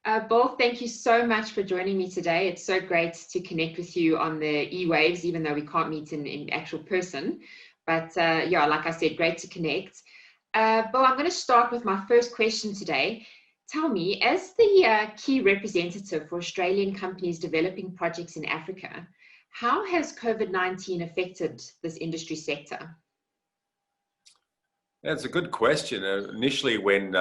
Bill, thank you so much for joining me today. It's so great to connect with you on the e-waves, even though we can't meet in actual person. But yeah, like I said, great to connect. Bill, I'm going to start with my first question today. Tell me, as the key representative for Australian companies developing projects in Africa, how has COVID-19 affected this industry sector? That's a good question. Initially, when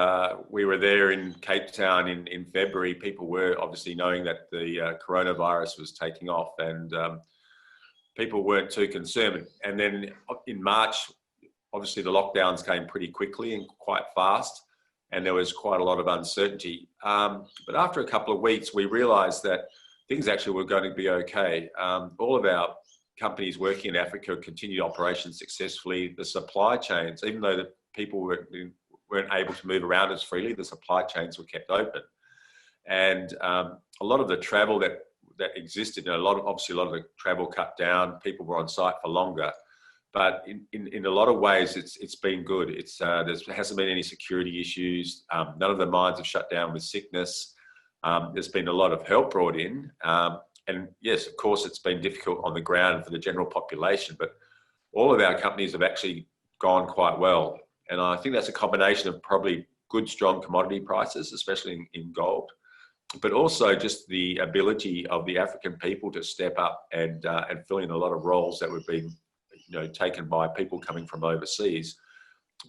we were there in Cape Town in February, people were obviously knowing that the coronavirus was taking off, and people weren't too concerned. And then in March, obviously the lockdowns came pretty quickly and quite fast, and there was quite a lot of uncertainty. But after a couple of weeks, we realised that things actually were going to be okay. All of our companies working in Africa continued operations successfully. The supply chains, even though the people weren't able to move around as freely, the supply chains were kept open. And a lot of the travel that existed, obviously a lot of the travel cut down, people were on site for longer. But in a lot of ways, it's been good. There hasn't been any security issues. None of the mines have shut down with sickness. There's been a lot of help brought in. And yes, of course, it's been difficult on the ground for the general population, but all of our companies have actually gone quite well. And I think that's a combination of probably good, strong commodity prices, especially in gold, but also just the ability of the African people to step up and fill in a lot of roles that were being taken by people coming from overseas.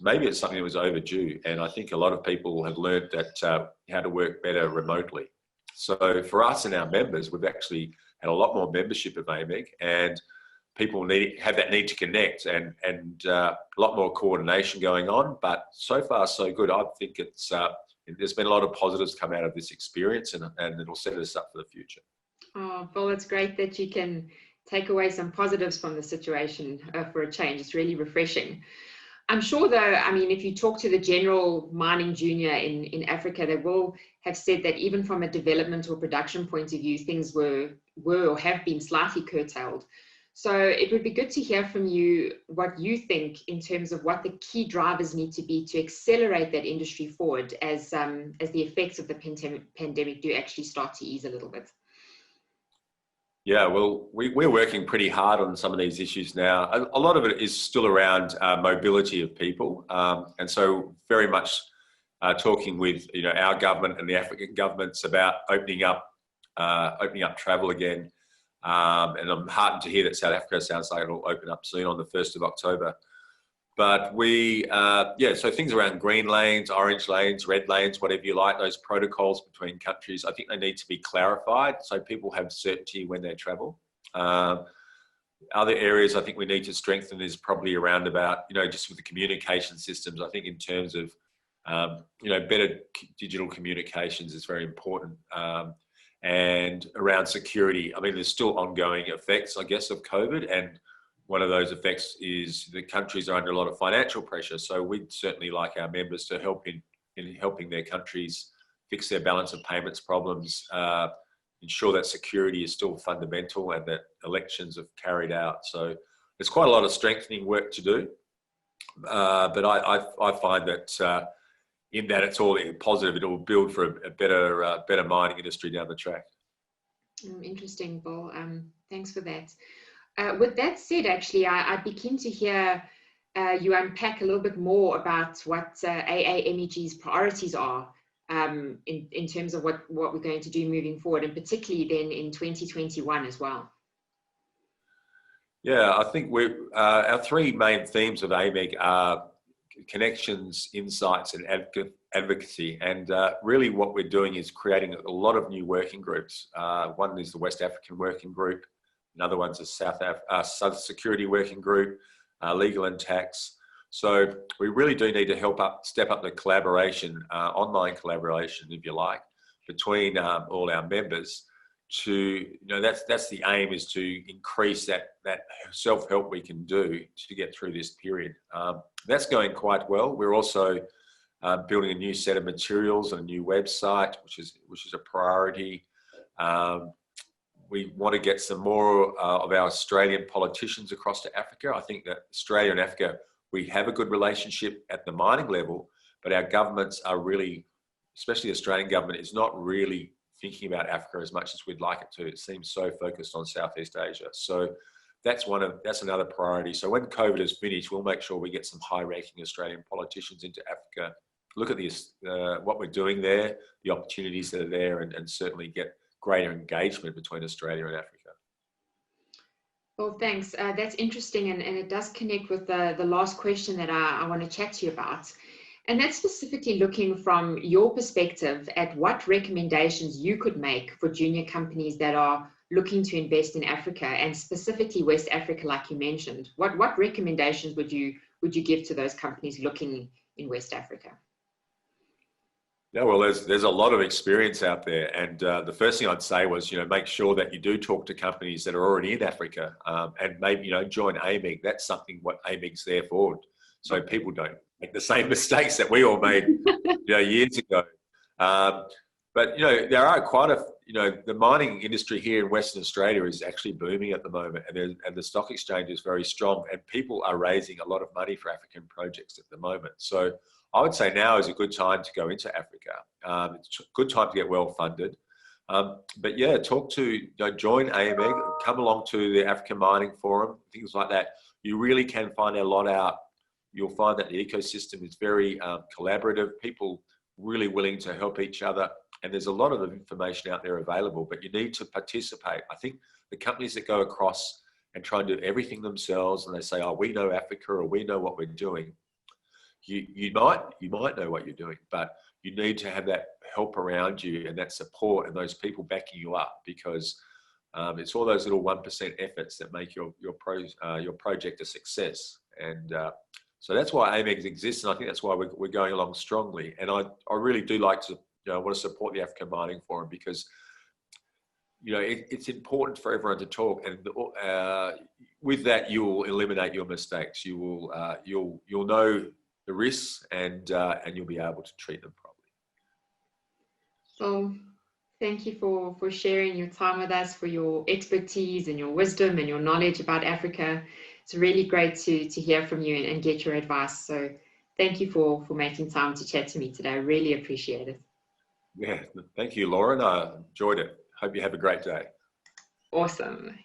Maybe it's something that was overdue. And I think a lot of people have learned that how to work better remotely. So for us and our members, we've actually had a lot more membership of AMEC, and people have that need to connect and a lot more coordination going on. But so far, so good. I think there's been a lot of positives come out of this experience, and it'll set us up for the future. Oh, Bill, it's great that you can take away some positives from the situation for a change. It's really refreshing. I'm sure though, I mean, if you talk to the general mining junior in Africa, they will have said that even from a development or production point of view, things were or have been slightly curtailed. So it would be good to hear from you what you think in terms of what the key drivers need to be to accelerate that industry forward as the effects of the pandemic do actually start to ease a little bit. Yeah, well, we're working pretty hard on some of these issues now. A lot of it is still around mobility of people. And so very much talking with our government and the African governments about opening up travel again. And I'm heartened to hear that South Africa sounds like it'll open up soon on the 1st of October. But so things around green lanes, orange lanes, red lanes, whatever you like, those protocols between countries, I think they need to be clarified so people have certainty when they travel. Other areas I think we need to strengthen is probably around about, just with the communication systems. I think in terms of, better digital communications is very important. And around security, I mean, there's still ongoing effects, I guess, of COVID, and one of those effects is the countries are under a lot of financial pressure. So we'd certainly like our members to help in helping their countries fix their balance of payments problems, ensure that security is still fundamental and that elections have carried out. So there's quite a lot of strengthening work to do. But I find that in that it's all positive, it will build for a better mining industry down the track. Interesting, Bill. Thanks for that. With that said, actually, I'd be keen to hear you unpack a little bit more about what AAMEG's priorities are in terms of what we're going to do moving forward, and particularly then in 2021 as well. Yeah, I think our three main themes of AMEG are connections, insights, and advocacy. And really what we're doing is creating a lot of new working groups. One is the West African Working Group. Another one's a Southern Security Working Group, legal and tax. So we really do need to step up the collaboration, online collaboration, if you like, between all our members. That's the aim, is to increase that self-help we can do to get through this period. That's going quite well. We're also building a new set of materials and a new website, which is a priority. We want to get some more of our Australian politicians across to Africa. I think that Australia and Africa, we have a good relationship at the mining level, but our governments are really especially the Australian government, is not really thinking about Africa as much as we'd like it to. It seems so focused on Southeast Asia. So that's another priority. So when COVID is finished, we'll make sure we get some high-ranking Australian politicians into Africa, look at this, what we're doing there, the opportunities that are there, and certainly get greater engagement between Australia and Africa. Well, thanks. That's interesting, and it does connect with the last question that I want to chat to you about. And that's specifically looking from your perspective at what recommendations you could make for junior companies that are looking to invest in Africa, and specifically West Africa, like you mentioned. What recommendations would you give to those companies looking in West Africa? Yeah, well, there's a lot of experience out there, and the first thing I'd say was, make sure that you do talk to companies that are already in Africa, and maybe join AMEG. That's something what AMEG's there for, so people don't make the same mistakes that we all made, years ago. But there are quite a, the mining industry here in Western Australia is actually booming at the moment, and the stock exchange is very strong, and people are raising a lot of money for African projects at the moment. So I would say now is a good time to go into Africa. It's a good time to get well funded. But yeah, join AMEG, come along to the African Mining Forum, things like that. You really can find a lot out. You'll find that the ecosystem is very collaborative, people really willing to help each other. And there's a lot of information out there available, but you need to participate. I think the companies that go across and try and do everything themselves, and they say, oh, we know Africa, or we know what we're doing. You might know what you're doing, but you need to have that help around you and that support and those people backing you up, because it's all those little 1% efforts that make your project a success. And so that's why AMEG exists, and I think that's why we're going along strongly. And I really do like to want to support the African Mining Forum, because it's important for everyone to talk, and with that you will eliminate your mistakes. You will you'll know the risks, and you'll be able to treat them properly. Well, thank you for sharing your time with us, for your expertise and your wisdom and your knowledge about Africa. It's really great to hear from you and get your advice. So thank you for making time to chat to me today. I really appreciate it. Yeah, thank you, Lauren. I enjoyed it. Hope you have a great day. Awesome.